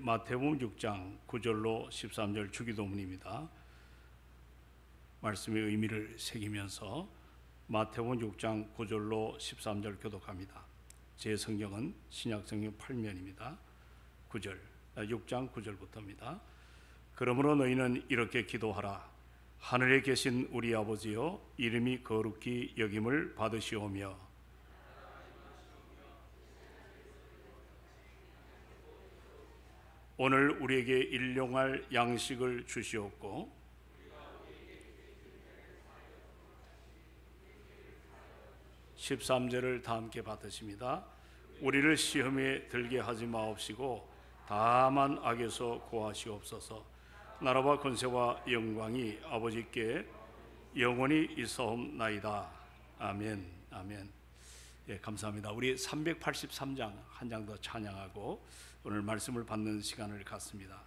마태복음 6장 9절로 13절 주기도문입니다. 말씀의 의미를 새기면서 마태복음 6장 9절로 13절 교독합니다. 제 성경은 신약성경 8면입니다. 6장 9절부터입니다. 그러므로 너희는 이렇게 기도하라. 하늘에 계신 우리 아버지여, 이름이 거룩히 여김을 받으시오며 오늘 우리에게 일용할 양식을 주시옵고 (13절을) 다 함께 받으십니다. 우리를 시험에 들게 하지 마옵시고 다만 악에서 구하시옵소서. 나라와 권세와 영광이 아버지께 영원히 있사옵나이다. 아멘. 아멘. 예, 감사합니다. 우리 383장 한 장 더 찬양하고 오늘 말씀을 받는 시간을 갖습니다.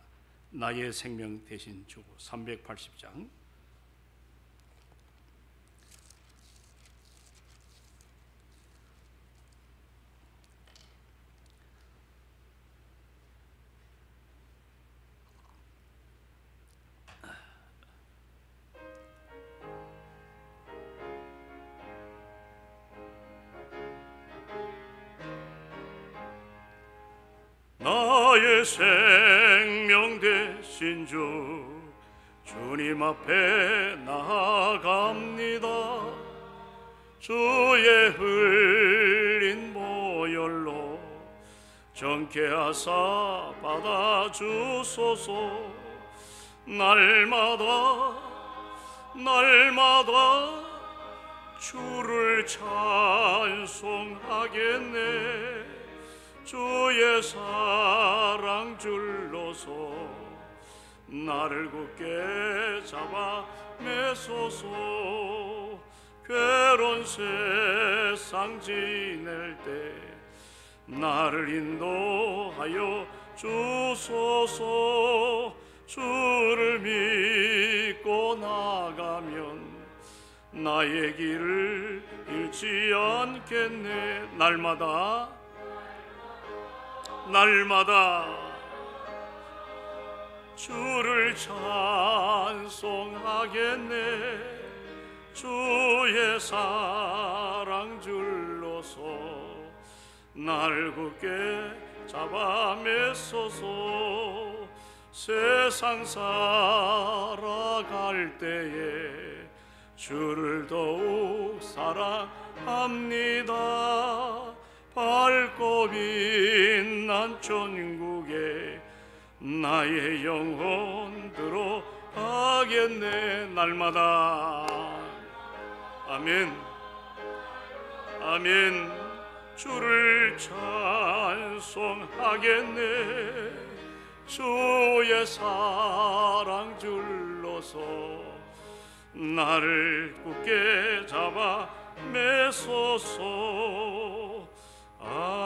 나의 생명 대신 주고 380장. 나의 생명 되신 주님 앞에 나아갑니다. 주의 흘린 보혈로 정케 하사 받아주소서. 날마다 주를 찬송하겠네. 주의 사랑 줄로서 나를 굳게 잡아 매소서. 괴로운 세상 지낼 때 나를 인도하여 주소서. 주를 믿고 나가면 나의 길을 잃지 않겠네. 날마다 주를 찬송하겠네. 주의 사랑 줄로서 나를 굳게 잡아 매소서. 세상 살아갈 때에 주를 더욱 사랑합니다. 밝고 빛난 천국에 나의 영혼 들어가겠네. 날마다 아멘. 아멘. 주를 찬송하겠네. 주의 사랑 줄로서 나를 굳게 잡아 매소서. 아멘.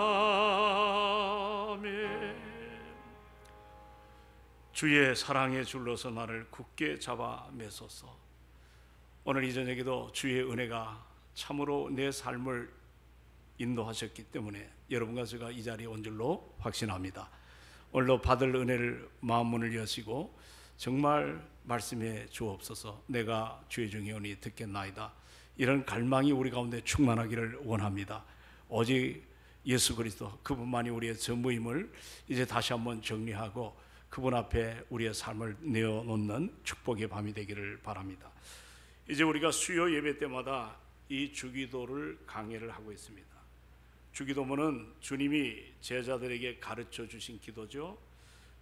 주의 사랑에 줄로서 나를 굳게 잡아 매소서. 오늘 이 저녁에도 주의 은혜가 참으로 내 삶을 인도하셨기 때문에 여러분과 제가 이 자리에 온 줄로 확신합니다. 오늘도 받을 은혜를 마음 문을 여시고 정말 말씀해 주옵소서. 내가 주의 종이오니 듣겠나이다. 이런 갈망이 우리 가운데 충만하기를 원합니다. 오직 예수 그리스도 그분만이 우리의 전부임을 이제 다시 한번 정리하고 그분 앞에 우리의 삶을 내어놓는 축복의 밤이 되기를 바랍니다. 이제 우리가 수요 예배 때마다 이 주기도를 강해를 하고 있습니다. 주기도문은 주님이 제자들에게 가르쳐 주신 기도죠.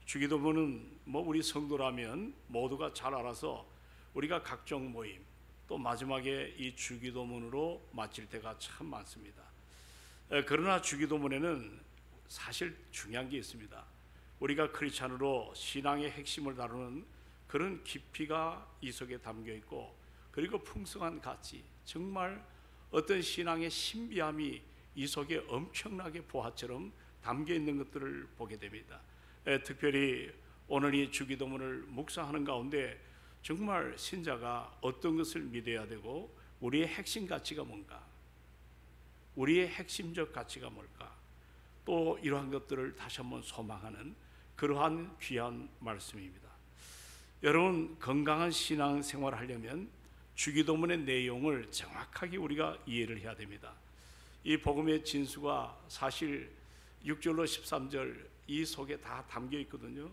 주기도문은 우리 성도라면 모두가 잘 알아서 우리가 각종 모임 또 마지막에 이 주기도문으로 마칠 때가 참 많습니다. 그러나 주기도문에는 사실 중요한 게 있습니다. 우리가 크리스찬으로 신앙의 핵심을 다루는 그런 깊이가 이 속에 담겨 있고, 그리고 풍성한 가치, 정말 어떤 신앙의 신비함이 이 속에 엄청나게 보화처럼 담겨 있는 것들을 보게 됩니다. 특별히 오늘 이 주기도문을 묵상하는 가운데 정말 신자가 어떤 것을 믿어야 되고 우리의 핵심 가치가 뭔가, 우리의 핵심적 가치가 뭘까, 또 이러한 것들을 다시 한번 소망하는 그러한 귀한 말씀입니다. 여러분, 건강한 신앙생활을 하려면 주기도문의 내용을 정확하게 우리가 이해를 해야 됩니다. 이 복음의 진수가 사실 6절로 13절 이 속에 다 담겨 있거든요.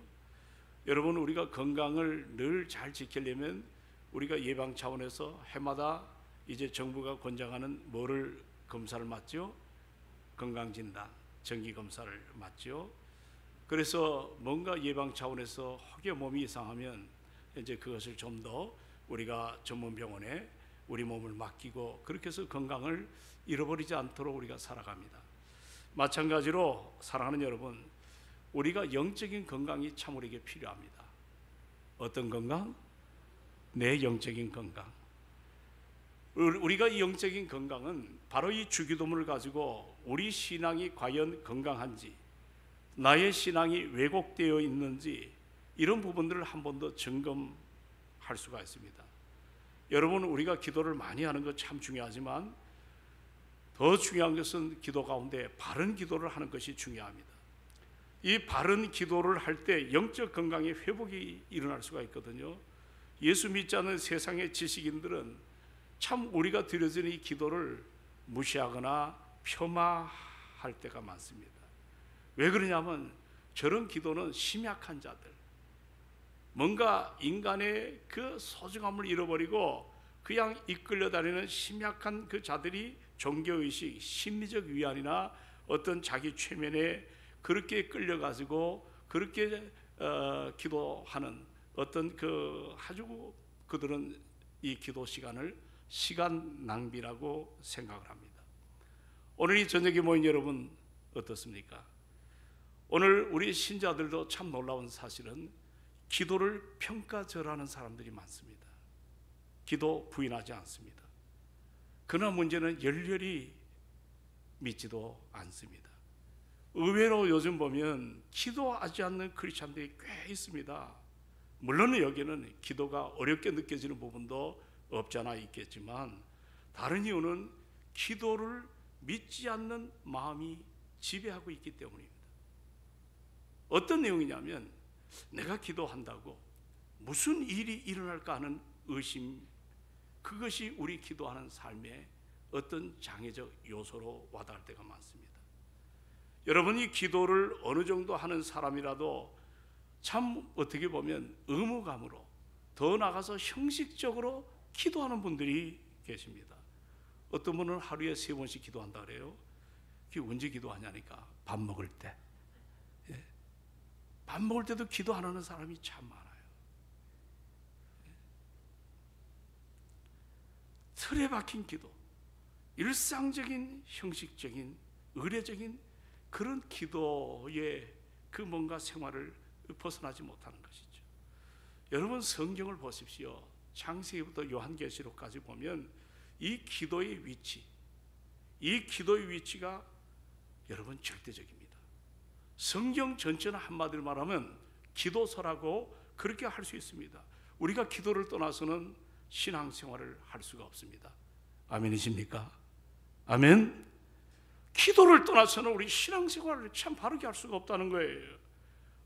여러분, 우리가 건강을 늘 잘 지키려면 우리가 예방 차원에서 해마다 이제 정부가 권장하는 뭐를 검사를 맞죠? 건강진단, 정기검사를 맞죠. 그래서 뭔가 예방 차원에서 혹여 몸이 이상하면 이제 그것을 좀 더 우리가 전문 병원에 우리 몸을 맡기고 그렇게 해서 건강을 잃어버리지 않도록 우리가 살아갑니다. 마찬가지로 사랑하는 여러분, 우리가 영적인 건강이 참 우리에게 필요합니다. 어떤 건강? 내 영적인 건강. 우리가 이 영적인 건강은 바로 이 주기도문을 가지고 우리 신앙이 과연 건강한지, 나의 신앙이 왜곡되어 있는지 이런 부분들을 한 번 더 점검할 수가 있습니다. 여러분, 우리가 기도를 많이 하는 것 참 중요하지만 더 중요한 것은 기도 가운데 바른 기도를 하는 것이 중요합니다. 이 바른 기도를 할 때 영적 건강의 회복이 일어날 수가 있거든요. 예수 믿지 않는 세상의 지식인들은 참 우리가 드려지는 이 기도를 무시하거나 폄하할 때가 많습니다. 왜 그러냐면 저런 기도는 심약한 자들, 뭔가 인간의 그 소중함을 잃어버리고 그냥 이끌려 다니는 심약한 그 자들이 종교의식, 심리적 위안이나 어떤 자기 최면에 그렇게 끌려가지고 그렇게 기도하는 어떤 그 아주 그들은 이 기도 시간을 시간 낭비라고 생각을 합니다. 오늘 이 저녁에 모인 여러분 어떻습니까? 오늘 우리 신자들도 참 놀라운 사실은 기도를 평가절하는 사람들이 많습니다. 기도 부인하지 않습니다. 그러나 문제는 열렬히 믿지도 않습니다. 의외로 요즘 보면 기도하지 않는 크리스찬들이 꽤 있습니다. 물론 여기는 기도가 어렵게 느껴지는 부분도 없잖아 있겠지만 다른 이유는 기도를 믿지 않는 마음이 지배하고 있기 때문입니다. 어떤 내용이냐면 내가 기도한다고 무슨 일이 일어날까 하는 의심, 그것이 우리 기도하는 삶의 어떤 장애적 요소로 와닿을 때가 많습니다. 여러분이 기도를 어느 정도 하는 사람이라도 참 어떻게 보면 의무감으로 더 나아가서 형식적으로 기도하는 분들이 계십니다. 어떤 분은 하루에 3번씩 기도한다 그래요. 그게 언제 기도하냐니까 밥 먹을 때. 밥 먹을 때도 기도 안 하는 사람이 참 많아요. 틀에 박힌 기도, 일상적인 형식적인 의례적인 그런 기도의 그 뭔가 생활을 벗어나지 못하는 것이죠. 여러분, 성경을 보십시오. 창세기부터 요한계시록까지 보면 이 기도의 위치, 이 기도의 위치가 여러분 절대적입니다. 성경 전체는 한마디로 말하면 기도서라고 그렇게 할 수 있습니다. 우리가 기도를 떠나서는 신앙생활을 할 수가 없습니다. 아멘이십니까? 아멘. 기도를 떠나서는 우리 신앙생활을 참 바르게 할 수가 없다는 거예요.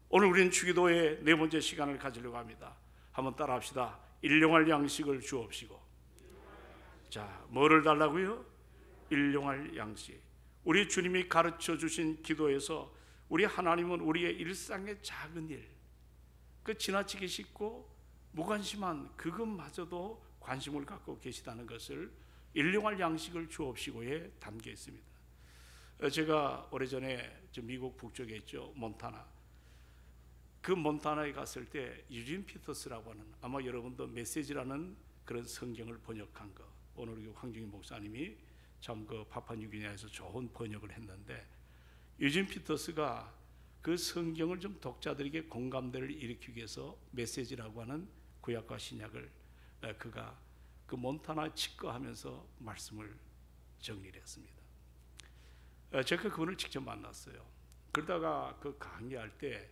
오늘 우리는 주기도의 4번째 시간을 가지려고 합니다. 한번 따라 합시다. 일용할 양식을 주옵시고. 자, 뭐를 달라고요? 일용할 양식. 우리 주님이 가르쳐 주신 기도에서 우리 하나님은 우리의 일상의 작은 일, 그 지나치기 쉽고 무관심한 그것마저도 관심을 갖고 계시다는 것을 일용할 양식을 주옵시고에 담겨 있습니다. 제가 오래전에 미국 북쪽에 있죠, 몬타나. 그 몬타나에 갔을 때 유진 피터스라고 하는, 아마 여러분도 메시지라는 그런 성경을 번역한 거, 오늘 우리 황중희 목사님이 참 그 파푸아뉴기니아에서 좋은 번역을 했는데, 유진 피터스가 그 성경을 좀 독자들에게 공감대를 일으키기 위해서 메시지라고 하는 구약과 신약을 그가 그 몬타나 치과하면서 말씀을 정리를 했습니다. 제가 그분을 직접 만났어요. 그러다가 그 강의할 때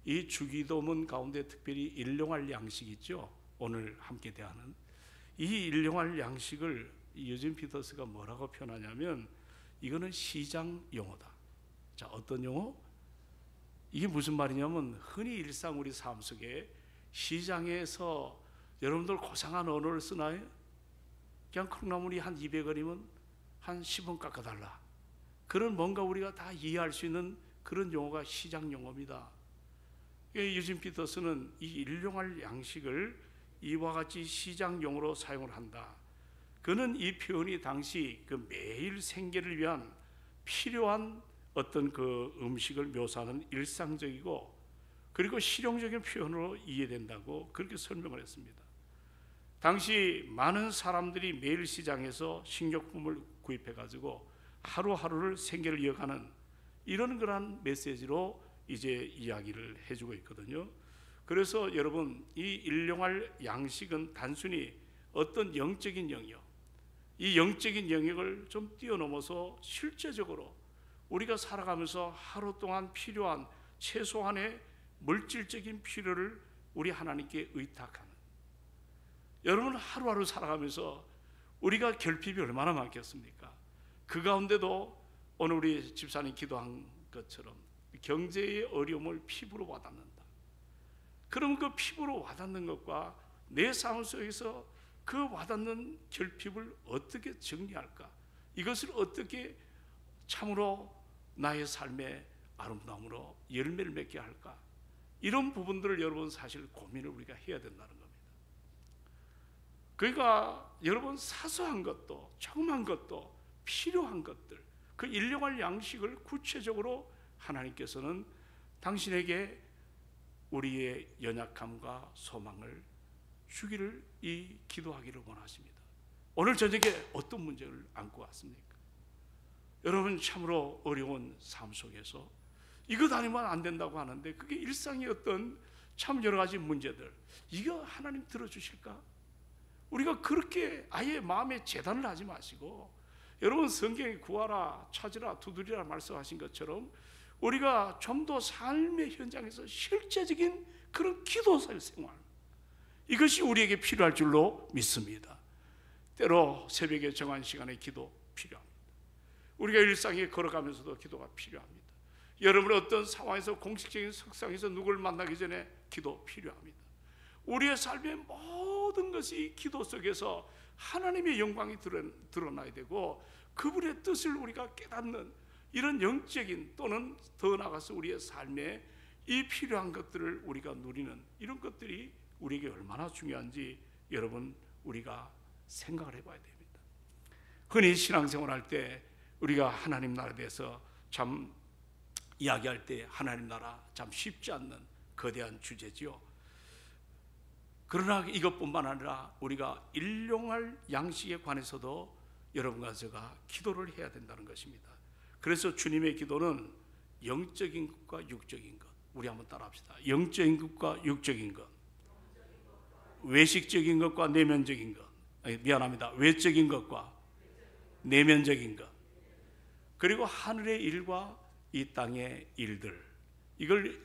이 주기도문 가운데 특별히 일용할 양식 있죠, 오늘 함께 대하는 이 일용할 양식을 유진 피터스가 뭐라고 표현하냐면 이거는 시장 용어다. 자, 어떤 용어? 이게 무슨 말이냐면 흔히 일상 우리 삶 속에 시장에서 여러분들 고상한 언어를 쓰나요? 그냥 콩나물이 한 200원이면 한 10원 깎아달라. 그런 뭔가 우리가 다 이해할 수 있는 그런 용어가 시장 용어입니다. 유진 피터스는 이 일용할 양식을 이와 같이 시장 용어로 사용을 한다. 그는 이 표현이 당시 그 매일 생계를 위한 필요한 어떤 그 음식을 묘사하는 일상적이고 그리고 실용적인 표현으로 이해된다고 그렇게 설명을 했습니다. 당시 많은 사람들이 매일 시장에서 식료품을 구입해 가지고 하루하루를 생계를 이어가는 이런 그런 메시지로 이제 이야기를 해주고 있거든요. 그래서 여러분, 이 일용할 양식은 단순히 어떤 영적인 영역, 이 영적인 영역을 좀 뛰어넘어서 실제적으로 우리가 살아가면서 하루 동안 필요한 최소한의 물질적인 필요를 우리 하나님께 의탁하는, 여러분 하루하루 살아가면서 우리가 결핍이 얼마나 많겠습니까? 그 가운데도 오늘 우리 집사님 기도한 것처럼 경제의 어려움을 피부로 와닿는다. 그럼 그 피부로 와닿는 것과 내 삶 속에서 그 와닿는 결핍을 어떻게 정리할까? 이것을 어떻게 참으로 나의 삶의 아름다움으로 열매를 맺게 할까? 이런 부분들을 여러분 사실 고민을 우리가 해야 된다는 겁니다. 그러니까 여러분 사소한 것도 조그만 것도 필요한 것들, 그 일용할 양식을 구체적으로 하나님께서는 당신에게 우리의 연약함과 소망을 주기를 이 기도하기를 원하십니다. 오늘 저녁에 어떤 문제를 안고 왔습니까? 여러분 참으로 어려운 삶 속에서 이것 아니면 안 된다고 하는데 그게 일상의 어떤 참 여러 가지 문제들, 이거 하나님 들어주실까? 우리가 그렇게 아예 마음에 재단을 하지 마시고, 여러분 성경에 구하라 찾으라 두드리라 말씀하신 것처럼 우리가 좀 더 삶의 현장에서 실제적인 그런 기도 생활, 이것이 우리에게 필요할 줄로 믿습니다. 때로 새벽에 정한 시간에 기도 필요합니다. 우리가 일상에 걸어가면서도 기도가 필요합니다. 여러분의 어떤 상황에서 공식적인 석상에서 누구를 만나기 전에 기도 필요합니다. 우리의 삶의 모든 것이 기도 속에서 하나님의 영광이 드러나야 되고 그분의 뜻을 우리가 깨닫는 이런 영적인 또는 더 나아가서 우리의 삶에 이 필요한 것들을 우리가 누리는 이런 것들이 우리에게 얼마나 중요한지 여러분 우리가 생각을 해봐야 됩니다. 흔히 신앙생활할 때 우리가 하나님 나라에 대해서 참 이야기할 때 하나님 나라 참 쉽지 않는 거대한 주제지요. 그러나 이것뿐만 아니라 우리가 일용할 양식에 관해서도 여러분과 제가 기도를 해야 된다는 것입니다. 그래서 주님의 기도는 영적인 것과 육적인 것, 우리 한번 따라합시다. 영적인 것과 육적인 것, 외식적인 것과 내면적인 것, 미안합니다. 외적인 것과 내면적인 것, 그리고 하늘의 일과 이 땅의 일들, 이걸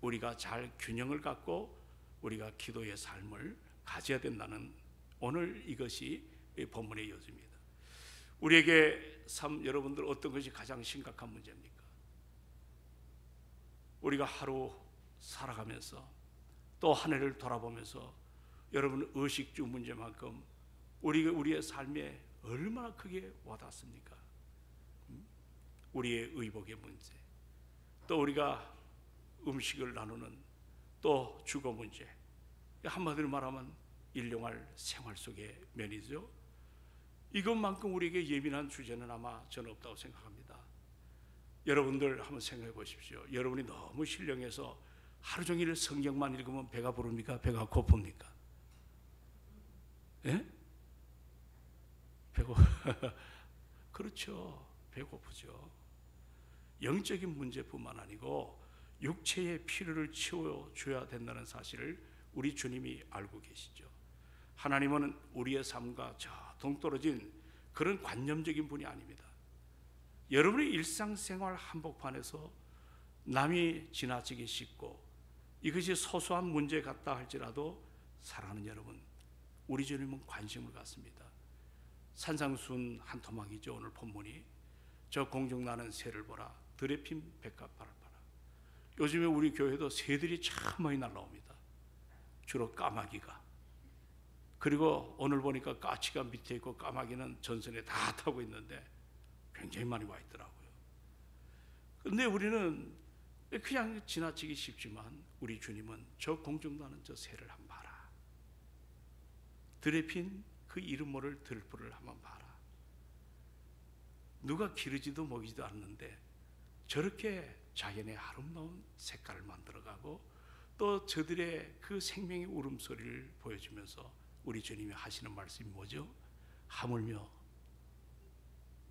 우리가 잘 균형을 갖고 우리가 기도의 삶을 가져야 된다는 오늘 이것이 본문의 요지입니다. 우리에게 여러분들 어떤 것이 가장 심각한 문제입니까? 우리가 하루 살아가면서 또 한 해를 돌아보면서 여러분 의식주 문제만큼 우리의 삶에 얼마나 크게 와닿습니까? 우리의 의복의 문제, 또 우리가 음식을 나누는 또 주거 문제, 한마디로 말하면 일용할 생활 속의 면이죠. 이것만큼 우리에게 예민한 주제는 아마 저는 없다고 생각합니다. 여러분들 한번 생각해 보십시오. 여러분이 너무 신령해서 하루 종일 성경만 읽으면 배가 부릅니까? 배가 고픕니까? 예? 그렇죠. 배고프죠. 영적인 문제뿐만 아니고 육체의 필요를 채워줘야 된다는 사실을 우리 주님이 알고 계시죠. 하나님은 우리의 삶과 저 동떨어진 그런 관념적인 분이 아닙니다. 여러분의 일상생활 한복판에서 남이 지나치게 씻고 이것이 소소한 문제 같다 할지라도 사랑하는 여러분, 우리 주님은 관심을 갖습니다. 산상순 한 토막이죠. 오늘 본문이 저 공중 나는 새를 보라, 들에 핀 백합화를 봐라. 요즘에 우리 교회도 새들이 참 많이 날라옵니다. 주로 까마귀가. 그리고 오늘 보니까 까치가 밑에 있고 까마귀는 전선에 다 타고 있는데 굉장히 많이 와 있더라고요. 근데 우리는 그냥 지나치기 쉽지만 우리 주님은 저 공중도 하는 저 새를 한번 봐라. 들에 핀 그 이름 모를 들풀을 한번 봐라. 누가 기르지도 먹이지도 않는데 저렇게 자연의 아름다운 색깔을 만들어가고 또 저들의 그 생명의 울음소리를 보여주면서 우리 주님이 하시는 말씀이 뭐죠? 하물며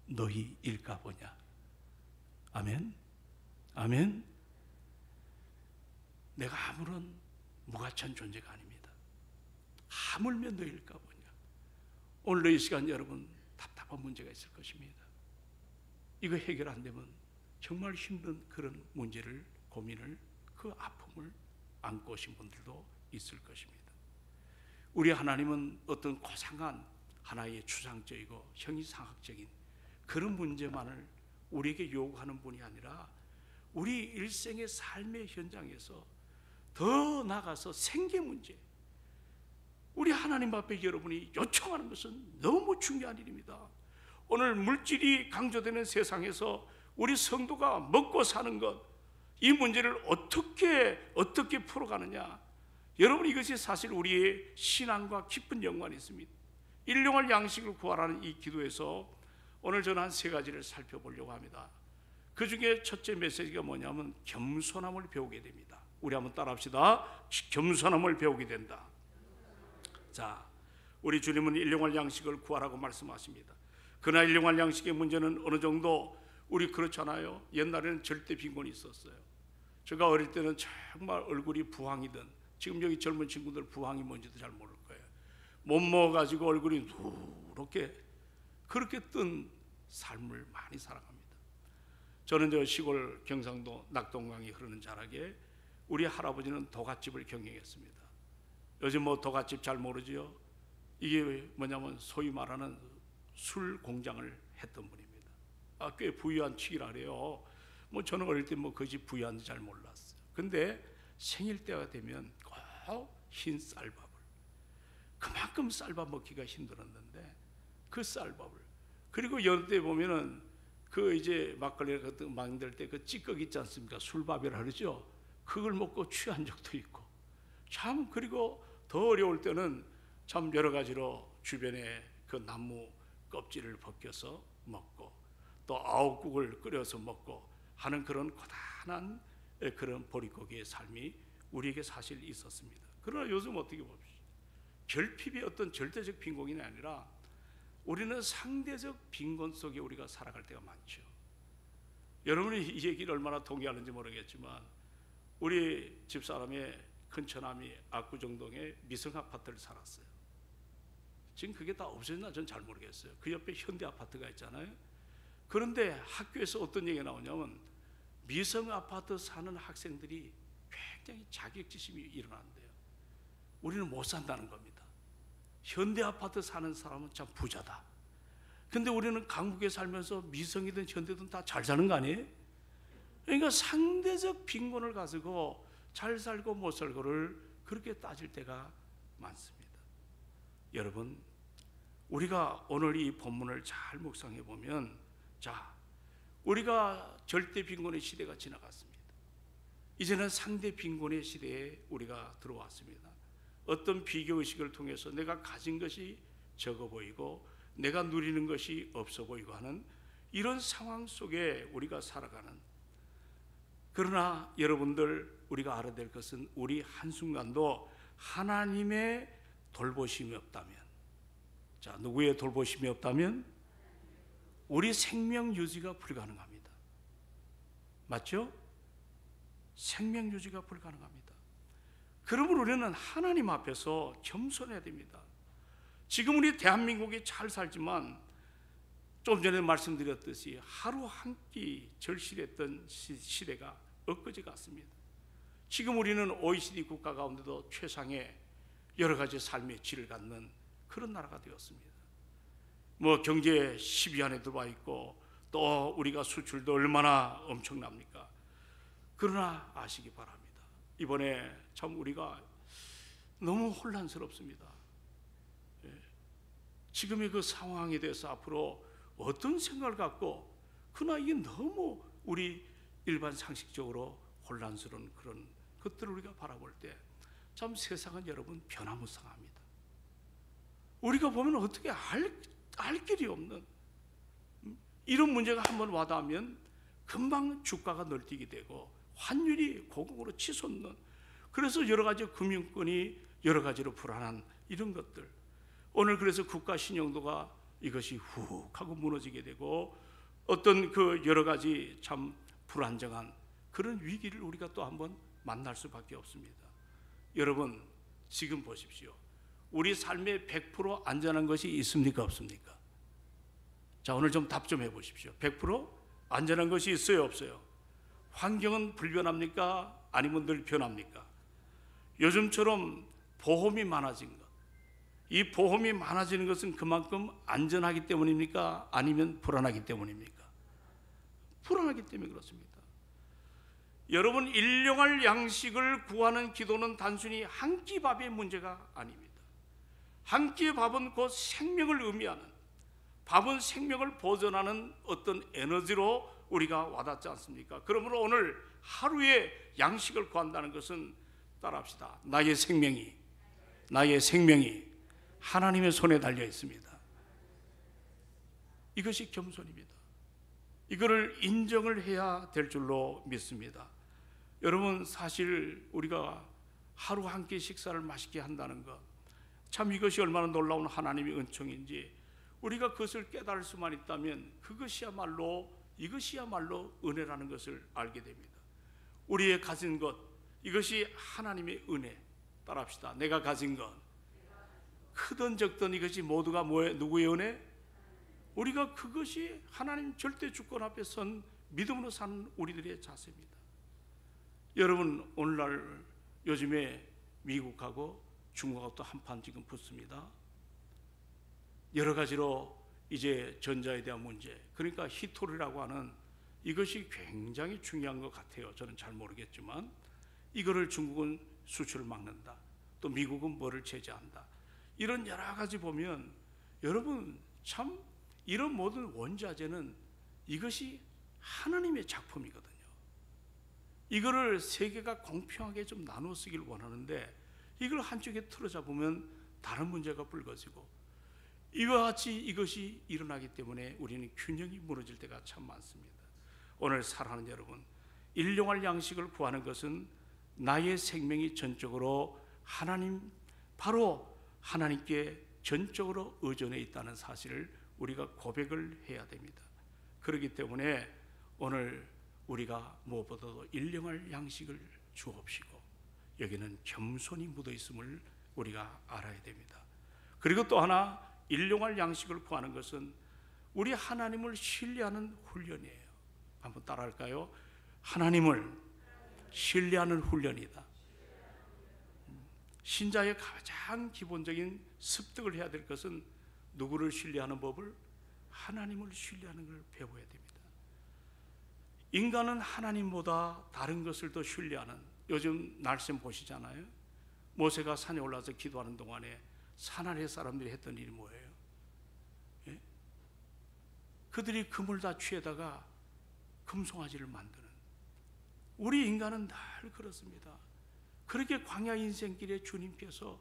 너희 일까 보냐. 아멘. 아멘. 내가 아무런 무가치한 존재가 아닙니다. 하물며 너희 일까 보냐. 오늘 이 시간 여러분 답답한 문제가 있을 것입니다. 이거 해결 안 되면 정말 힘든 그런 문제를, 고민을, 그 아픔을 안고 오신 분들도 있을 것입니다. 우리 하나님은 어떤 고상한 하나의 추상적이고 형이상학적인 그런 문제만을 우리에게 요구하는 분이 아니라 우리 일생의 삶의 현장에서 더 나아가서 생계 문제, 우리 하나님 앞에 여러분이 요청하는 것은 너무 중요한 일입니다. 오늘 물질이 강조되는 세상에서 우리 성도가 먹고 사는 것, 이 문제를 어떻게 풀어가느냐. 여러분, 이것이 사실 우리의 신앙과 깊은 연관이 있습니다. 일용할 양식을 구하라는 이 기도에서 오늘 저는 한 세 가지를 살펴보려고 합니다. 그 중에 첫째 메시지가 뭐냐면 겸손함을 배우게 됩니다. 우리 한번 따라합시다. 겸손함을 배우게 된다. 자, 우리 주님은 일용할 양식을 구하라고 말씀하십니다. 그러나 일용할 양식의 문제는 어느 정도 우리 그렇잖아요. 옛날에는 절대 빈곤이 있었어요. 제가 어릴 때는 정말 얼굴이 부항이든, 지금 여기 젊은 친구들 부항이 뭔지도 잘 모를 거예요. 못 먹어가지고 얼굴이 누렇게 그렇게 뜬 삶을 많이 살아갑니다. 저는 저 시골 경상도 낙동강이 흐르는 자락에 우리 할아버지는 도갓집을 경영했습니다. 요즘 뭐 도갓집 잘 모르지요? 이게 뭐냐면 소위 말하는 술 공장을 했던 분입니다. 꽤 부유한 층이라 그래요. 뭐 저는 어릴 때 뭐 그 집 부유한지 잘 몰랐어요. 근데 생일 때가 되면 꼭 흰 쌀밥을, 그만큼 쌀밥 먹기가 힘들었는데 그 쌀밥을, 그리고 여느 때 보면은 그 이제 막걸리 같은 거 만들 때 그 찌꺼기 있지 않습니까? 술밥이라 그러죠. 그걸 먹고 취한 적도 있고, 참. 그리고 더 어려울 때는 참 여러 가지로 주변에 그 나무 껍질을 벗겨서 먹고 또 아욱국을 끓여서 먹고 하는 그런 고단한 그런 보릿고기의 삶이 우리에게 사실 있었습니다. 그러나 요즘 어떻게 봅시다. 결핍이 어떤 절대적 빈곤이 아니라 우리는 상대적 빈곤 속에 우리가 살아갈 때가 많죠. 여러분이 이 얘기를 얼마나 동의하는지 모르겠지만 우리 집사람의 큰 처남이 압구정동에 미성 아파트를 살았어요. 지금 그게 다 없어졌나 전 잘 모르겠어요. 그 옆에 현대 아파트가 있잖아요. 그런데 학교에서 어떤 얘기가 나오냐면 미성 아파트 사는 학생들이 굉장히 자격지심이 일어난대요. 우리는 못 산다는 겁니다. 현대 아파트 사는 사람은 참 부자다. 근데 우리는 강북에 살면서 미성이든 현대든 다 잘 사는 거 아니에요? 그러니까 상대적 빈곤을 가지고 잘 살고 못 살고를 그렇게 따질 때가 많습니다. 여러분, 우리가 오늘 이 본문을 잘 묵상해 보면, 자, 우리가 절대 빈곤의 시대가 지나갔습니다. 이제는 상대 빈곤의 시대에 우리가 들어왔습니다. 어떤 비교의식을 통해서 내가 가진 것이 적어 보이고 내가 누리는 것이 없어 보이고 하는 이런 상황 속에 우리가 살아가는, 그러나 여러분들, 우리가 알아야 될 것은 우리 한순간도 하나님의 돌보심이 없다면, 자, 누구의 돌보심이 없다면 우리 생명 유지가 불가능합니다. 맞죠? 생명 유지가 불가능합니다. 그러면 우리는 하나님 앞에서 겸손해야 됩니다. 지금 우리 대한민국이 잘 살지만 좀 전에 말씀드렸듯이 하루 한 끼 절실했던 시대가 엊그제 같습니다. 지금 우리는 OECD 국가 가운데도 최상의 여러 가지 삶의 질을 갖는 그런 나라가 되었습니다. 뭐 경제 10위 안에 들어와 있고 또 우리가 수출도 얼마나 엄청납니까? 그러나 아시기 바랍니다. 이번에 참 우리가 너무 혼란스럽습니다. 지금의 그 상황에 대해서 앞으로 어떤 생각을 갖고, 그러나 이게 너무 우리 일반 상식적으로 혼란스러운 그런 것들을 우리가 바라볼 때 참 세상은 여러분 변화무쌍합니다. 우리가 보면 어떻게 알 길이 없는 이런 문제가 한번 와닿으면 금방 주가가 널뛰게 되고 환율이 고공으로 치솟는, 그래서 여러 가지 금융권이 여러 가지로 불안한 이런 것들. 오늘 그래서 국가 신용도가 이것이 훅 하고 무너지게 되고 어떤 그 여러 가지 참 불안정한 그런 위기를 우리가 또 한번 만날 수밖에 없습니다. 여러분 지금 보십시오. 우리 삶에 100% 안전한 것이 있습니까 없습니까? 자, 오늘 좀 답 좀 해보십시오. 100% 안전한 것이 있어요 없어요? 환경은 불변합니까? 아니면 늘 변합니까? 요즘처럼 보험이 많아진 것, 이 보험이 많아지는 것은 그만큼 안전하기 때문입니까? 아니면 불안하기 때문입니까? 불안하기 때문에 그렇습니다. 여러분, 일용할 양식을 구하는 기도는 단순히 한 끼 밥의 문제가 아닙니다. 한 끼의 밥은 곧 생명을 의미하는, 밥은 생명을 보존하는 어떤 에너지로 우리가 와닿지 않습니까? 그러므로 오늘 하루에 양식을 구한다는 것은, 따라합시다. 나의 생명이 하나님의 손에 달려 있습니다. 이것이 겸손입니다. 이거를 인정을 해야 될 줄로 믿습니다. 여러분, 사실 우리가 하루 한 끼 식사를 맛있게 한다는 것, 참 이것이 얼마나 놀라운 하나님의 은총인지 우리가 그것을 깨달을 수만 있다면 이것이야말로 은혜라는 것을 알게 됩니다. 우리의 가진 것, 이것이 하나님의 은혜. 따라합시다. 내가 가진 것, 크든 적든 이것이 모두가 누구의 은혜? 우리가 그것이 하나님 절대 주권 앞에 선 믿음으로 사는 우리들의 자세입니다. 여러분, 오늘날 요즘에 미국하고 중국하고 또 한판 지금 붙습니다. 여러 가지로 이제 전자에 대한 문제, 그러니까 히토리라고 하는 이것이 굉장히 중요한 것 같아요. 저는 잘 모르겠지만 이거를 중국은 수출을 막는다, 또 미국은 뭐를 제재한다, 이런 여러 가지 보면 여러분 참 이런 모든 원자재는 이것이 하나님의 작품이거든요. 이거를 세계가 공평하게 좀 나눠 쓰길 원하는데 이걸 한쪽에 틀어져 보면 다른 문제가 불거지고, 이와 같이 이것이 일어나기 때문에 우리는 균형이 무너질 때가 참 많습니다. 오늘 사랑하는 여러분, 일용할 양식을 구하는 것은 나의 생명이 전적으로 바로 하나님께 전적으로 의존해 있다는 사실을 우리가 고백을 해야 됩니다. 그렇기 때문에 오늘 우리가 무엇보다도 일용할 양식을 주옵시고, 여기는 겸손이 묻어 있음을 우리가 알아야 됩니다. 그리고 또 하나, 일용할 양식을 구하는 것은 우리 하나님을 신뢰하는 훈련이에요. 한번 따라할까요? 하나님을 신뢰하는 훈련이다. 신자의 가장 기본적인 습득을 해야 될 것은 누구를 신뢰하는 법을? 하나님을 신뢰하는 걸 배워야 됩니다. 인간은 하나님보다 다른 것을 더 신뢰하는, 요즘 날씨 보시잖아요. 모세가 산에 올라서 기도하는 동안에 산 아래 사람들이 했던 일이 뭐예요? 예? 그들이 금을 다 취해다가 금송아지를 만드는, 우리 인간은 늘 그렇습니다. 그렇게 광야 인생길에 주님께서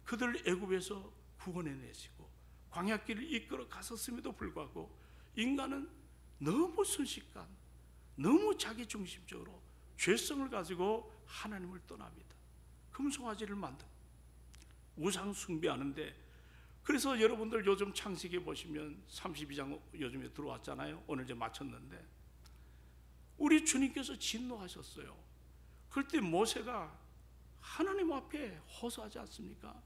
그들을 애굽에서 구원해내시고 광야길을 이끌어 갔었음에도 불구하고 인간은 너무 순식간, 너무 자기중심적으로 죄성을 가지고 하나님을 떠납니다. 금송아지를 만들고 우상 숭배하는데, 그래서 여러분들 요즘 창세기 보시면 32장 요즘에 들어왔잖아요. 오늘 이제 마쳤는데 우리 주님께서 진노하셨어요. 그럴 때 모세가 하나님 앞에 호소하지 않습니까?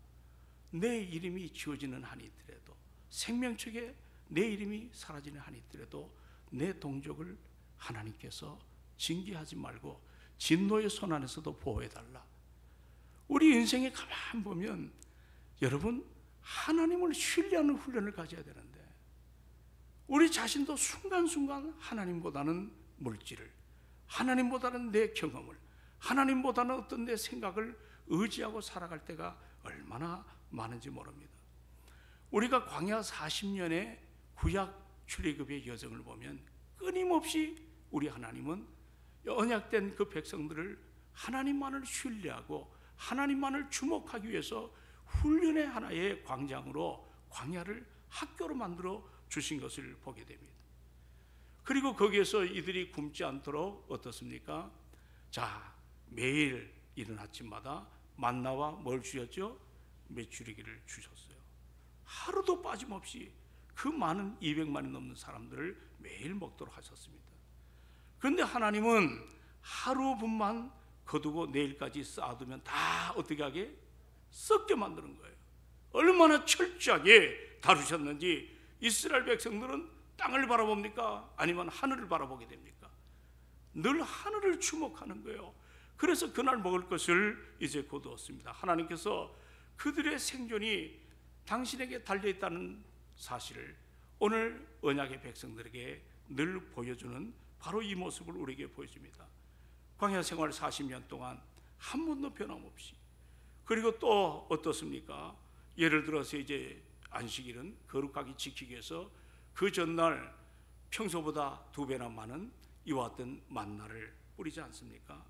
내 이름이 지워지는 한이 있더라도, 생명책에 내 이름이 사라지는 한이 있더라도 내 동족을 하나님께서 징계하지 말고 진노의 손 안에서도 보호해달라. 우리 인생에 가만 보면 여러분, 하나님을 신뢰하는 훈련을 가져야 되는데 우리 자신도 순간순간 하나님보다는 물질을, 하나님보다는 내 경험을, 하나님보다는 어떤 내 생각을 의지하고 살아갈 때가 얼마나 많은지 모릅니다. 우리가 광야 40년의 구약 출애굽의 여정을 보면 끊임없이 우리 하나님은 언약된 그 백성들을 하나님만을 신뢰하고 하나님만을 주목하기 위해서 훈련의 하나의 광장으로 광야를 학교로 만들어 주신 것을 보게 됩니다. 그리고 거기에서 이들이 굶지 않도록 어떻습니까? 자, 매일 이른 아침마다 만나와 뭘 주셨죠? 메추리기를 주셨어요. 하루도 빠짐없이 그 많은 200만이 넘는 사람들을 매일 먹도록 하셨습니다. 그런데 하나님은 하루분만 거두고 내일까지 쌓아두면 다 어떻게 하게? 썩게 만드는 거예요. 얼마나 철저하게 다루셨는지 이스라엘 백성들은 땅을 바라봅니까? 아니면 하늘을 바라보게 됩니까? 늘 하늘을 주목하는 거예요. 그래서 그날 먹을 것을 이제 거두었습니다. 하나님께서 그들의 생존이 당신에게 달려있다는 사실을 오늘 언약의 백성들에게 늘 보여주는 바로 이 모습을 우리에게 보여줍니다. 광야 생활 40년 동안 한 번도 변함없이. 그리고 또 어떻습니까? 예를 들어서 이제 안식일은 거룩하게 지키기 위해서 그 전날 평소보다 2배나 많은 이와 같은 만나를 뿌리지 않습니까?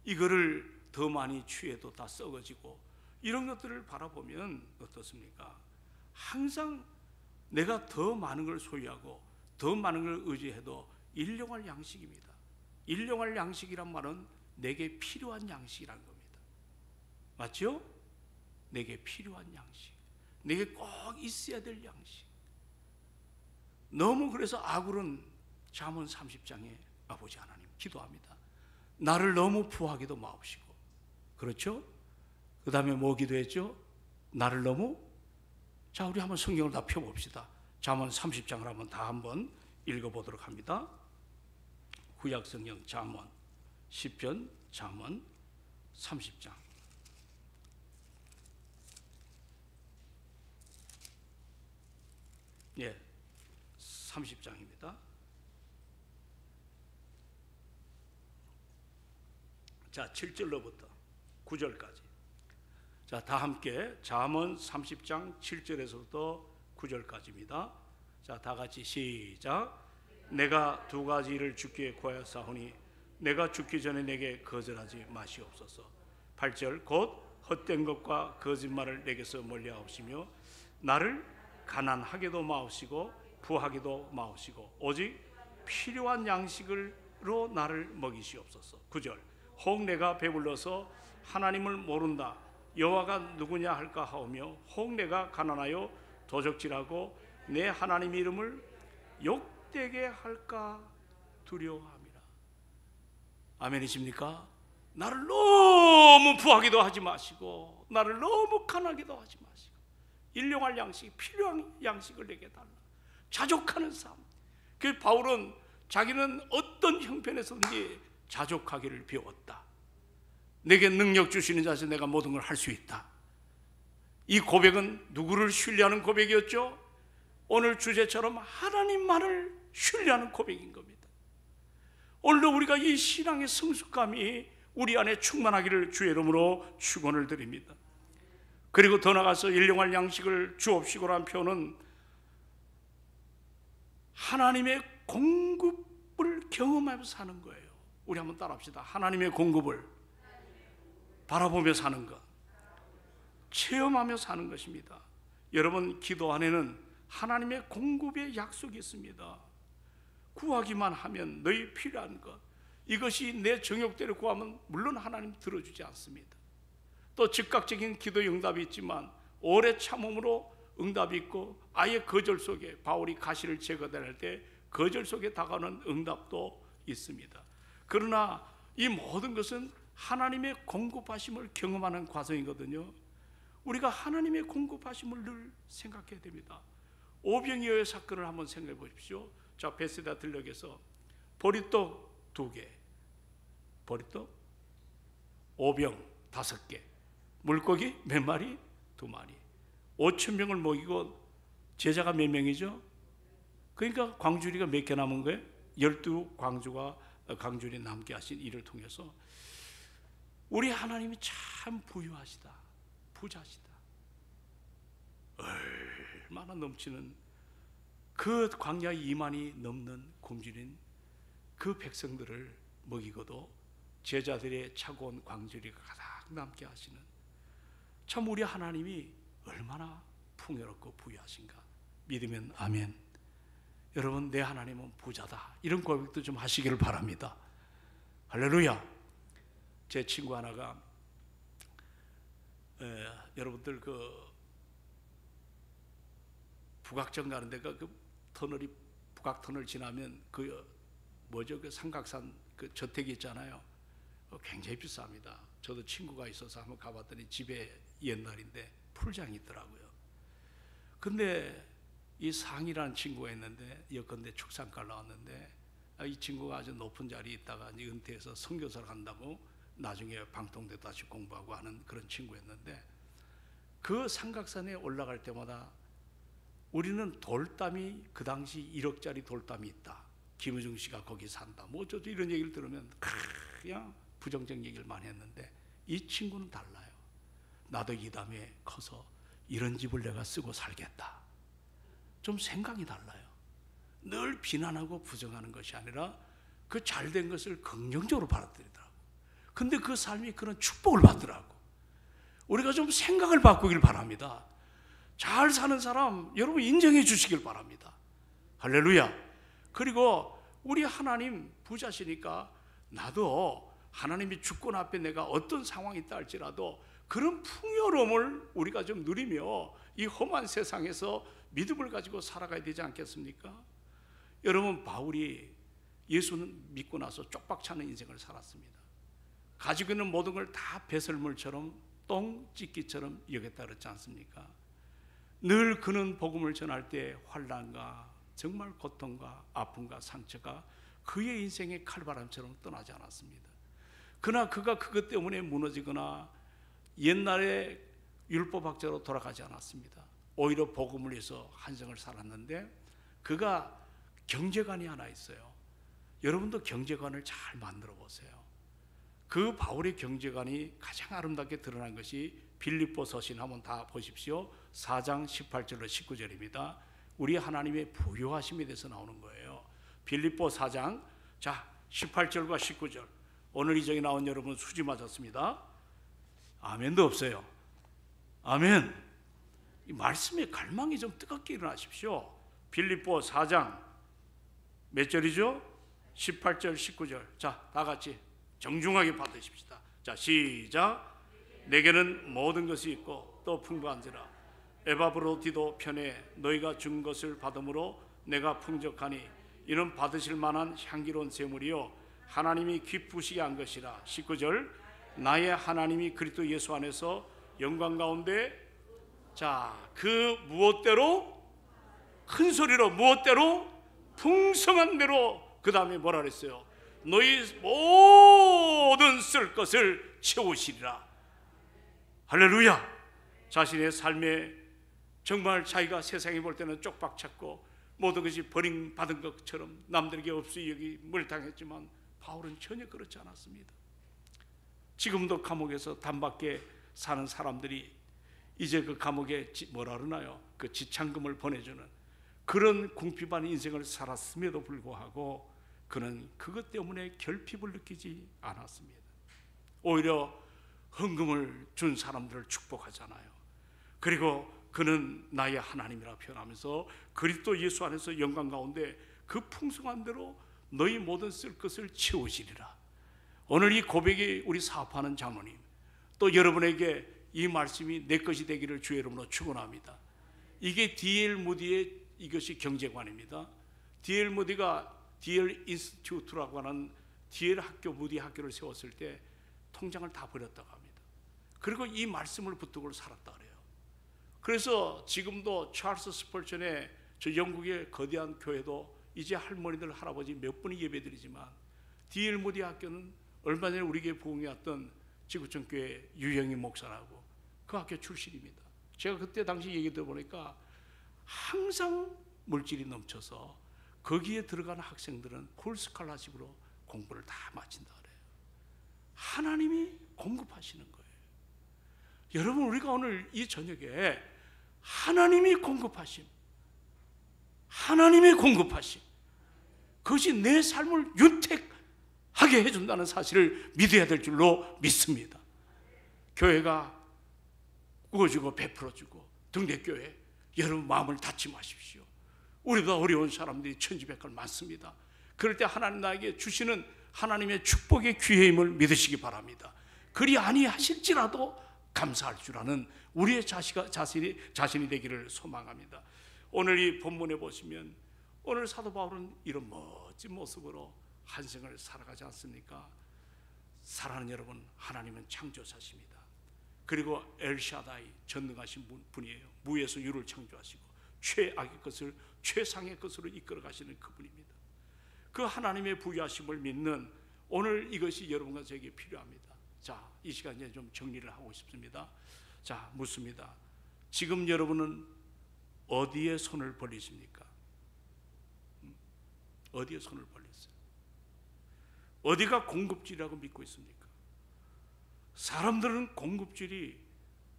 이거를 더 많이 취해도 다 썩어지고 이런 것들을 바라보면 어떻습니까? 항상 내가 더 많은 걸 소유하고 더 많은 걸 의지해도 일용할 양식입니다. 일용할 양식이란 말은 내게 필요한 양식이라는 겁니다. 맞죠? 내게 필요한 양식, 내게 꼭 있어야 될 양식. 너무 그래서 아굴은 잠언 30장에 아버지 하나님 기도합니다. 나를 너무 부하기도 마옵시고, 그렇죠? 그 다음에 뭐 기도했죠? 나를 너무. 자, 우리 한번 성경을 다 펴봅시다. 잠언 30장을 한번 읽어보도록 합니다. 구약 성경 잠언, 시편, 잠언 30장. 예, 30장입니다. 자, 7절로부터 9절까지. 자, 다 함께 잠언 30장 7절에서부터 9절까지입니다. 자, 다 같이 시작. 내가 2가지를 주께 구하였사오니 내가 죽기 전에 내게 거절하지 마시옵소서. 8절. 곧 헛된 것과 거짓말을 내게서 멀리하옵시며 나를 가난하게도 마옵시고 부하게도 마옵시고 오직 필요한 양식으로 나를 먹이시옵소서. 9절. 혹 내가 배불러서 하나님을 모른다 여호와가 누구냐 할까 하오며 혹 내가 가난하여 도적질하고 내 하나님 이름을 욕되게 할까 두려워함이라. 아멘이십니까? 나를 너무 부하기도 하지 마시고 나를 너무 가난하게도 하지 마시고 일용할 양식, 필요한 양식을 내게 달라. 자족하는 삶. 그 바울은 자기는 어떤 형편에서든지 자족하기를 배웠다. 내게 능력 주시는 자에서 내가 모든 걸 할 수 있다. 이 고백은 누구를 신뢰하는 고백이었죠? 오늘 주제처럼 하나님만을 신뢰하는 고백인 겁니다. 오늘도 우리가 이 신앙의 성숙감이 우리 안에 충만하기를 주의 이름으로 축원을 드립니다. 그리고 더 나아가서 일용할 양식을 주옵시고라는 표현은 하나님의 공급을 경험하면서 사는 거예요. 우리 한번 따라합시다. 하나님의 공급을 바라보며 사는 것, 체험하며 사는 것입니다. 여러분, 기도 안에는 하나님의 공급의 약속이 있습니다. 구하기만 하면 너희 필요한 것, 이것이 내 정욕대로 구하면 물론 하나님 들어주지 않습니다. 또 즉각적인 기도 응답이 있지만 오래 참음으로 응답이 있고 아예 거절 속에 바울이 가시를 제거할 때 거절 속에 다가오는 응답도 있습니다. 그러나 이 모든 것은 하나님의 공급하심을 경험하는 과정이거든요. 우리가 하나님의 공급하심을 늘 생각해야 됩니다. 오병이어의 사건을 한번 생각해 보십시오. 자, 베세다 들녘에서 보리떡 2개, 보리떡 오병 5개, 물고기 몇 마리? 2마리. 5,000명을 먹이고 제자가 몇 명이죠? 그러니까 광주리가 몇 개 남은 거예요? 12광주가 강주리 남게 하신 일을 통해서 우리 하나님이 참 부유하시다, 부자시다. 얼마나 넘치는 그 광야 2만이 넘는 굶주린 그 백성들을 먹이고도 제자들의 차고온 광주리가 가득 남게 하시는 참 우리 하나님이 얼마나 풍요롭고 부유하신가 믿으면 아멘. 여러분, 내 하나님은 부자다, 이런 고백도 좀 하시기를 바랍니다. 할렐루야. 제 친구 하나가 여러분들 그 북악정 가는 데가 그 터널이 북악터널 지나면 그 뭐죠, 그 삼각산 그 저택이 있잖아요. 굉장히 비쌉니다. 저도 친구가 있어서 한번 가봤더니 집에 옛날인데 풀장이 있더라고요. 근데 이 상이라는 친구가 있는데 여건대 축산과를 나왔는데 이 친구가 아주 높은 자리에 있다가 이제 은퇴해서 선교사를 한다고 나중에 방통대 다시 공부하고 하는 그런 친구였는데 그 삼각산에 올라갈 때마다 우리는 돌담이 그 당시 1억짜리 돌담이 있다, 김우중 씨가 거기 산다, 뭐 어쩌고 이런 얘기를 들으면 그냥 부정적 얘기를 많이 했는데 이 친구는 달라요. 나도 이 다음에 커서 이런 집을 내가 쓰고 살겠다. 좀 생각이 달라요. 늘 비난하고 부정하는 것이 아니라 그 잘된 것을 긍정적으로 받아들이더라고. 근데 그 삶이 그런 축복을 받더라고. 우리가 좀 생각을 바꾸길 바랍니다. 잘 사는 사람 여러분 인정해 주시길 바랍니다. 할렐루야. 그리고 우리 하나님 부자시니까 나도 하나님이 주권 앞에 내가 어떤 상황이 있다 할지라도 그런 풍요로움을 우리가 좀 누리며 이 험한 세상에서 믿음을 가지고 살아가야 되지 않겠습니까? 여러분, 바울이 예수는 믿고 나서 쪽박 차는 인생을 살았습니다. 가지고 있는 모든 걸 다 배설물처럼 똥찢기처럼 여겼다 그랬지 않습니까? 늘 그는 복음을 전할 때 환난과 정말 고통과 아픔과 상처가 그의 인생의 칼바람처럼 떠나지 않았습니다. 그러나 그가 그것 때문에 무너지거나 옛날에 율법학자로 돌아가지 않았습니다. 오히려 복음을 위해서 한생을 살았는데 그가 경제관이 하나 있어요. 여러분도 경제관을 잘 만들어 보세요. 그 바울의 경제관이 가장 아름답게 드러난 것이 빌립보 서신 한번 다 보십시오. 4장 18절로 19절입니다. 우리 하나님의 부유하심에 대해서 나오는 거예요. 빌립보 4장 자 18절과 19절. 오늘 이 정에 나온 여러분 수지 맞았습니다. 아멘도 없어요. 아멘. 이 말씀의 갈망이 좀 뜨겁게 일어나십시오. 빌립보 4장 몇 절이죠? 18절 19절. 자, 다 같이 정중하게 받으십시다. 자, 시작. 내게는 모든 것이 있고 또 풍부한지라 에바브로디도 편에 너희가 준 것을 받음으로 내가 풍족하니 이는 받으실 만한 향기로운 제물이요 하나님이 기쁘시게 한 것이라. 19절. 나의 하나님이 그리스도 예수 안에서 영광 가운데 자, 그 무엇대로 큰 소리로 무엇대로 풍성한 대로 그 다음에 뭐라 그랬어요? 너희 모든 쓸 것을 채우시리라. 할렐루야. 자신의 삶에 정말 자기가 세상에 볼 때는 쪽박찼고 모든 것이 버림받은 것처럼 남들에게 없이 여김을 당했지만 바울은 전혀 그렇지 않았습니다. 지금도 감옥에서 단밖에 사는 사람들이 이제 그 감옥에 뭐라 그러나요? 그 지창금을 보내주는 그런 궁핍한 인생을 살았음에도 불구하고 그는 그것 때문에 결핍을 느끼지 않았습니다. 오히려 헌금을 준 사람들을 축복하잖아요. 그리고 그는 나의 하나님이라 표현하면서 그리스도 예수 안에서 영광 가운데 그 풍성한 대로 너희 모든 쓸 것을 채우시리라. 오늘 이 고백이 우리 사업하는 장로님 또 여러분에게 이 말씀이 내 것이 되기를 주의 이름으로 축원합니다. 이게 D.L. 무디의 이것이 경제관입니다. D.L. 무디가 D.L. 인스티튜트라고 하는 D.L. 학교 무디 학교를 세웠을 때 통장을 다 버렸다고 합니다. 그리고 이 말씀을 붙들고 살았다 그래요. 그래서 지금도 찰스 스펄전의 저 영국의 거대한 교회도 이제 할머니들 할아버지 몇 분이 예배드리지만 D.L. 무디 학교는 얼마 전에 우리 교회 부흥회 왔던 지구촌 교회 유영희 목사라고 그 학교 출신입니다. 제가 그때 당시 얘기 들어보니까 항상 물질이 넘쳐서 거기에 들어가는 학생들은 풀스칼라십으로 공부를 다 마친다 그래요. 하나님이 공급하시는 거예요. 여러분, 우리가 오늘 이 저녁에 하나님이 공급하심, 하나님의 공급하심, 그것이 내 삶을 윤택하게 해준다는 사실을 믿어야 될 줄로 믿습니다. 교회가 구워주고 베풀어주고 등대교회, 여러분 마음을 닫지 마십시오. 우리보다 어려운 사람들이 천지백갈 많습니다. 그럴 때 하나님 나에게 주시는 하나님의 축복의 기회임을 믿으시기 바랍니다. 그리 아니하실지라도 감사할 줄 아는 우리의 자신이 되기를 소망합니다. 오늘 이 본문에 보시면 오늘 사도 바울은 이런 멋진 모습으로 한 생을 살아가지 않습니까? 사랑하는 여러분, 하나님은 창조자십니다. 그리고 엘샤다이, 전능하신 분이에요. 무에서 유를 창조하시고 최악의 것을 최상의 것으로 이끌어 가시는 그분입니다. 그 하나님의 부유하심을 믿는 오늘 이것이 여러분과 저에게 필요합니다. 자, 이 시간에 좀 정리를 하고 싶습니다. 자, 묻습니다. 지금 여러분은 어디에 손을 벌리십니까? 어디에 손을 벌렸어요? 어디가 공급질이라고 믿고 있습니까? 사람들은 공급질이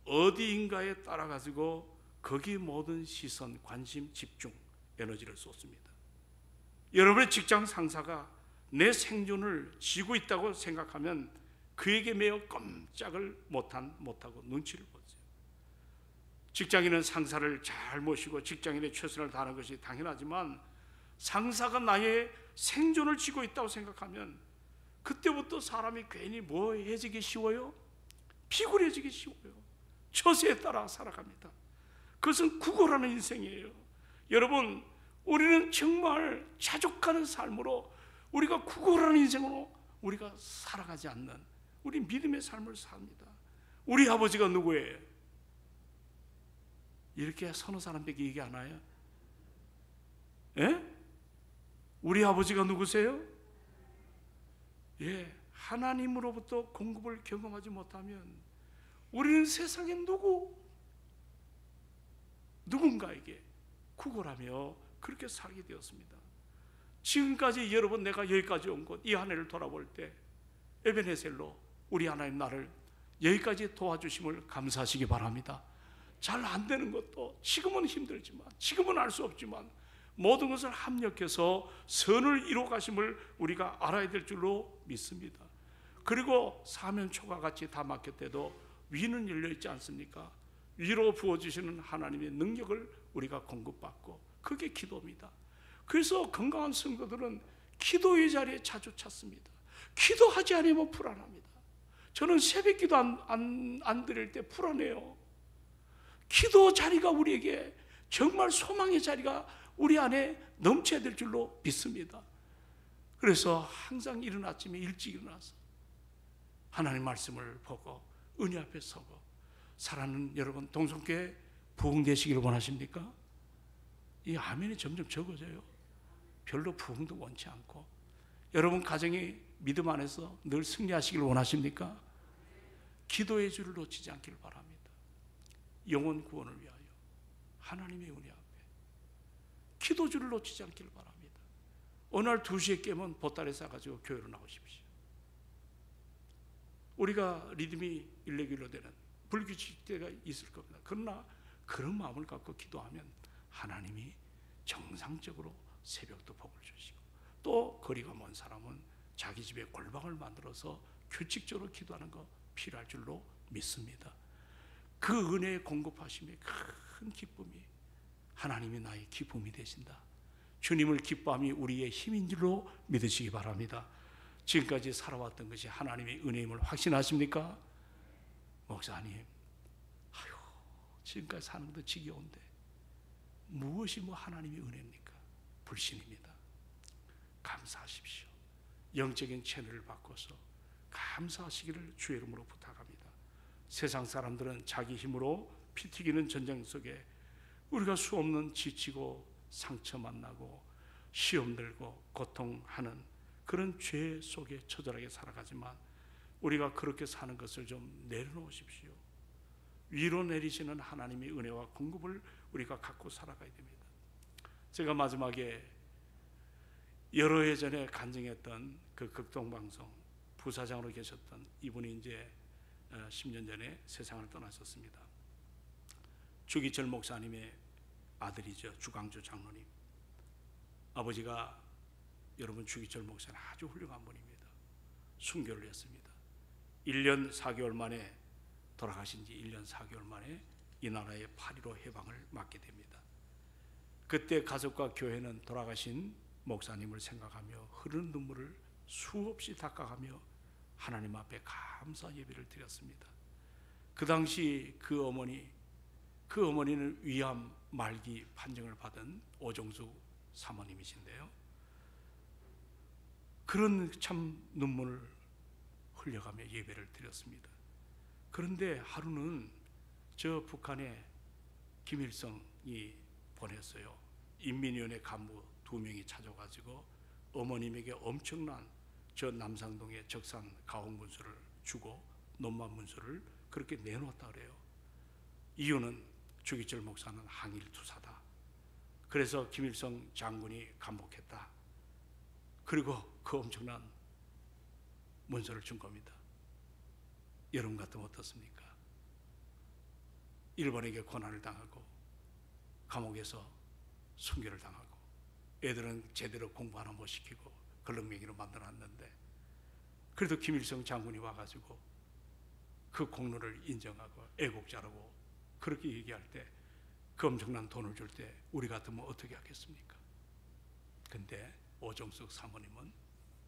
어디인가에 따라 가지고 거기 모든 시선, 관심, 집중, 에너지를 쏟습니다. 여러분의 직장 상사가 내 생존을 쥐고 있다고 생각하면 그에게 매어 꼼짝을 못하고 눈치를 보죠. 직장인은 상사를 잘 모시고 직장인의 최선을 다하는 것이 당연하지만 상사가 나의 생존을 쥐고 있다고 생각하면 그때부터 사람이 괜히 뭐해지기 쉬워요? 피곤해지기 쉬워요. 처세에 따라 살아갑니다. 그것은 구걸하는 인생이에요. 여러분, 우리는 정말 자족하는 삶으로, 우리가 구걸하는 인생으로 우리가 살아가지 않는 우리 믿음의 삶을 삽니다. 우리 아버지가 누구예요? 이렇게 서너 사람에게 얘기 안 해요? 예? 우리 아버지가 누구세요? 예, 하나님으로부터 공급을 경험하지 못하면 우리는 세상에 누군가에게 구걸하며 그렇게 살게 되었습니다. 지금까지 여러분, 내가 여기까지 온 것, 이 한 해를 돌아볼 때 에베네셀로 우리 하나님 나를 여기까지 도와주심을 감사하시기 바랍니다. 잘 안 되는 것도 지금은 힘들지만, 지금은 알 수 없지만 모든 것을 합력해서 선을 이루어 가심을 우리가 알아야 될 줄로 믿습니다. 그리고 사면초가 같이 다 막힐 때도 위는 열려 있지 않습니까? 위로 부어주시는 하나님의 능력을 우리가 공급받고, 그게 기도입니다. 그래서 건강한 성도들은 기도의 자리에 자주 찾습니다. 기도하지 않으면 불안합니다. 저는 새벽 기도 안 드릴 때 불안해요. 기도 자리가 우리에게 정말 소망의 자리가 우리 안에 넘쳐야 될 줄로 믿습니다. 그래서 항상 이른 아침에 일찍 일어나서 하나님 말씀을 보고 은혜 앞에 서고 사랑하는 여러분, 동성교회 부흥되시기를 원하십니까? 이 아멘이 점점 적어져요. 별로 부흥도 원치 않고. 여러분 가정이 믿음 안에서 늘 승리하시기를 원하십니까? 기도의 줄을 놓치지 않기를 바랍니다. 영혼 구원을 위하여 하나님의 은혜 앞에 기도줄을 놓치지 않기를 바랍니다. 어느 날 2시에 깨면 보따리 싸가지고 교회로 나오십시오. 우리가 리듬이 일렉일로 되는 불규칙 때가 있을 겁니다. 그러나 그런 마음을 갖고 기도하면 하나님이 정상적으로 새벽도 복을 주시고, 또 거리가 먼 사람은 자기 집에 골방을 만들어서 규칙적으로 기도하는 거 필요할 줄로 믿습니다. 그 은혜의 공급하심의 큰 기쁨이 하나님이 나의 기쁨이 되신다. 주님을 기뻐함이 우리의 힘인 줄로 믿으시기 바랍니다. 지금까지 살아왔던 것이 하나님의 은혜임을 확신하십니까? 목사님, 지금까지 사는 것도 지겨운데 무엇이 하나님의 은혜입니까? 불신입니다. 감사하십시오. 영적인 채널을 바꿔서 감사하시기를 주의 이름으로 부탁합니다. 세상 사람들은 자기 힘으로 피 튀기는 전쟁 속에 우리가 수없는 지치고 상처 만나고 시험 들고 고통하는 그런 죄 속에 처절하게 살아가지만, 우리가 그렇게 사는 것을 좀 내려놓으십시오. 위로 내리시는 하나님의 은혜와 공급을 우리가 갖고 살아가야 됩니다. 제가 마지막에 여러 해 전에 간증했던 그 극동방송 부사장으로 계셨던 이분이 이제 10년 전에 세상을 떠나셨습니다. 주기철 목사님의 아들이죠. 주광조 장로님. 아버지가 여러분 주기철 목사는 아주 훌륭한 분입니다. 순교를 했습니다. 1년 4개월 만에 돌아가신 지 1년 4개월 만에 이 나라의 8.15 해방을 맞게 됩니다. 그때 가족과 교회는 돌아가신 목사님을 생각하며 흐르는 눈물을 수없이 닦아가며 하나님 앞에 감사 예배를 드렸습니다. 그 당시 그 어머니는 위암 말기 판정을 받은 오정숙 사모님이신데요. 그런 참 눈물을 흘려가며 예배를 드렸습니다. 그런데 하루는 저 북한에 김일성이 보냈어요. 인민위원회 간부 2명이 찾아가지고 어머님에게 엄청난 저 남상동의 적산 가옥 문서를 주고 논만 문서를 그렇게 내놓았다 그래요. 이유는 주기철 목사는 항일투사다. 그래서 김일성 장군이 감복했다. 그리고 그 엄청난 문서를 준 겁니다. 여러분 같으면 어떻습니까? 일본에게 고난을 당하고 감옥에서 순교를 당하고 애들은 제대로 공부 하나 못 시키고 걸렁맹이로 만들어놨는데 그래도 김일성 장군이 와가지고 그 공로를 인정하고 애국자라고 그렇게 얘기할 때 그 엄청난 돈을 줄 때 우리 같으면 어떻게 하겠습니까? 근데 오정숙 사모님은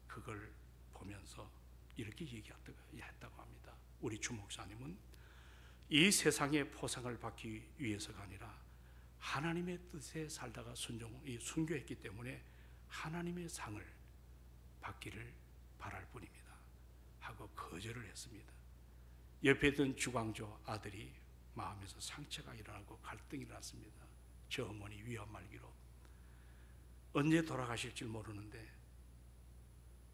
그걸 보면서 이렇게 얘기했다고 합니다. 우리 주 목사님은 이 세상의 포상을 받기 위해서가 아니라 하나님의 뜻에 살다가 순교했기 때문에 하나님의 상을 받기를 바랄 뿐입니다 하고 거절을 했습니다. 옆에 있던 주광조 아들이 마음에서 상처가 일어나고 갈등이 일어났습니다. 저 어머니 위암 말기로 언제 돌아가실 줄 모르는데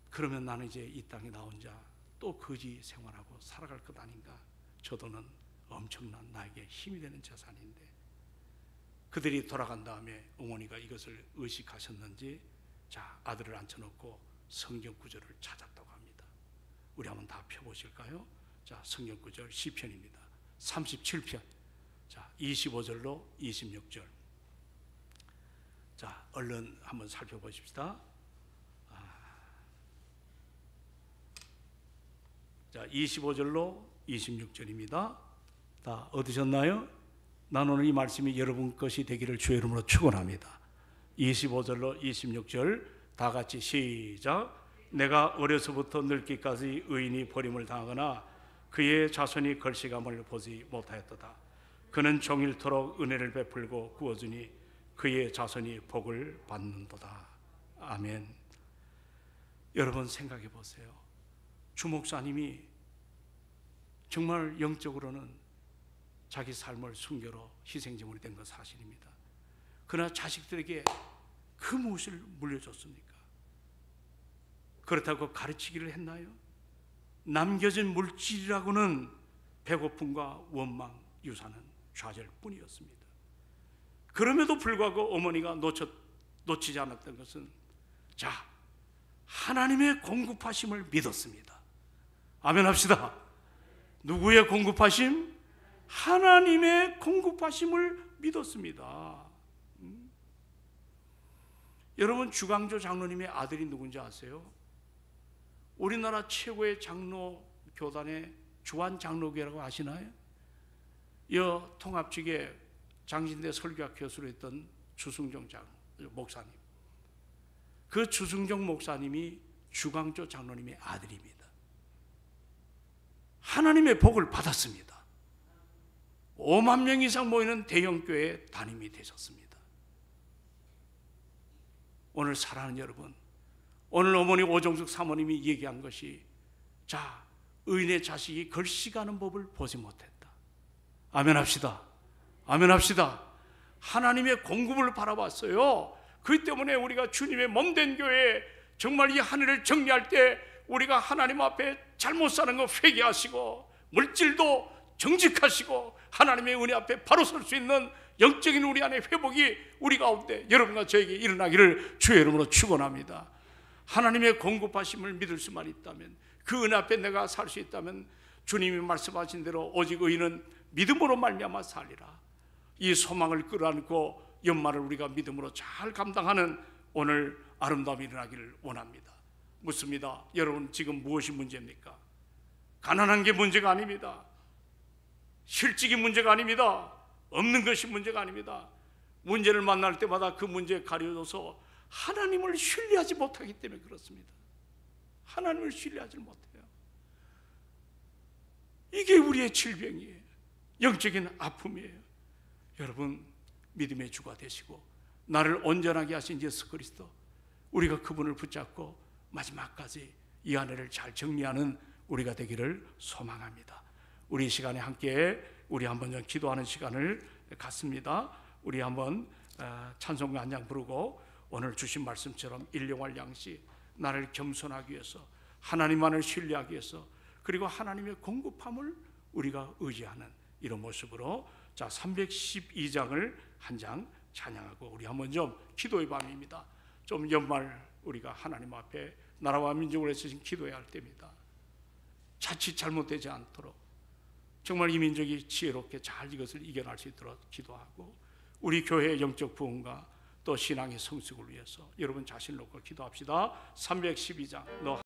그러면 나는 이제 이 땅에 나 혼자 또 거지 생활하고 살아갈 것 아닌가. 저 돈은 엄청난 나에게 힘이 되는 재산인데 그들이 돌아간 다음에 어머니가 이것을 의식하셨는지 자 아들을 앉혀놓고 성경 구절을 찾았다고 합니다. 우리 한번 다 펴보실까요? 자 성경 구절 시편입니다. 37편 자 25절로 26절 자 얼른 한번 살펴보십시다. 자 25절로 26절입니다. 다 얻으셨나요? 난 오늘 이 말씀이 여러분 것이 되기를 주의 이름으로 축원합니다. 25절로 26절 다 같이 시작. 내가 어려서부터 늙기까지 의인이 버림을 당하거나 그의 자손이 걸시감을 보지 못하였도다. 그는 종일토록 은혜를 베풀고 구워주니 그의 자손이 복을 받는도다. 아멘. 여러분 생각해 보세요. 주 목사님이 정말 영적으로는 자기 삶을 순교로 희생제물이 된 건 사실입니다. 그러나 자식들에게 그 무엇을 물려줬습니까? 그렇다고 가르치기를 했나요? 남겨진 물질이라고는 배고픔과 원망, 유산은 좌절뿐이었습니다. 그럼에도 불구하고 어머니가 놓치지 않았던 것은 자 하나님의 공급하심을 믿었습니다. 아멘 합시다. 누구의 공급하심? 하나님의 공급하심을 믿었습니다. 여러분 주광조 장로님의 아들이 누군지 아세요? 우리나라 최고의 장로 교단의 주한 장로교라고 아시나요? 여 통합 측에 장신대 설교학 교수로 했던 주승종 목사님. 그 주승종 목사님이 주광조 장로님의 아들입니다. 하나님의 복을 받았습니다. 5만 명 이상 모이는 대형교회 담임이 되셨습니다. 오늘 사랑하는 여러분, 오늘 어머니 오정숙 사모님이 얘기한 것이 자 의인의 자식이 걸씨가는 법을 보지 못했다. 아멘 합시다. 아멘 합시다. 하나님의 공급을 바라봤어요. 그렇기 때문에 우리가 주님의 몸된 교회 정말 이 하늘을 정리할 때 우리가 하나님 앞에 잘못 사는 거 회개하시고 물질도 정직하시고 하나님의 은혜 앞에 바로 설 수 있는 영적인 우리 안의 회복이 우리 가운데 여러분과 저에게 일어나기를 주의 이름으로 축원합니다. 하나님의 공급하심을 믿을 수만 있다면, 그 은혜 앞에 내가 살 수 있다면 주님이 말씀하신 대로 오직 의인은 믿음으로 말미암아 살리라. 이 소망을 끌어안고 연말을 우리가 믿음으로 잘 감당하는 오늘 아름다움이 일어나기를 원합니다. 묻습니다. 여러분, 지금 무엇이 문제입니까? 가난한 게 문제가 아닙니다. 실직이 문제가 아닙니다. 없는 것이 문제가 아닙니다. 문제를 만날 때마다 그 문제에 가려져서 하나님을 신뢰하지 못하기 때문에 그렇습니다. 하나님을 신뢰하지 못해요. 이게 우리의 질병이에요. 영적인 아픔이에요. 여러분, 믿음의 주가 되시고 나를 온전하게 하신 예수 그리스도, 우리가 그분을 붙잡고 마지막까지 이 한 해를 잘 정리하는 우리가 되기를 소망합니다. 우리 시간에 함께 우리 한번 좀 기도하는 시간을 갖습니다. 우리 한번 찬송가 한 장 부르고 오늘 주신 말씀처럼 일용할 양식, 나를 겸손하기 위해서, 하나님만을 신뢰하기 위해서, 그리고 하나님의 공급함을 우리가 의지하는 이런 모습으로, 자, 312장을 한 장 찬양하고 우리 한번 좀 기도의 밤입니다. 좀 연말 우리가 하나님 앞에 나라와 민족을 위해서 기도해야 할 때입니다. 자칫 잘못되지 않도록 정말 이 민족이 지혜롭게 잘 이것을 이겨낼 수 있도록 기도하고, 우리 교회의 영적 부흥과 또 신앙의 성숙을 위해서 여러분 자신을 놓고 기도합시다. 312장 너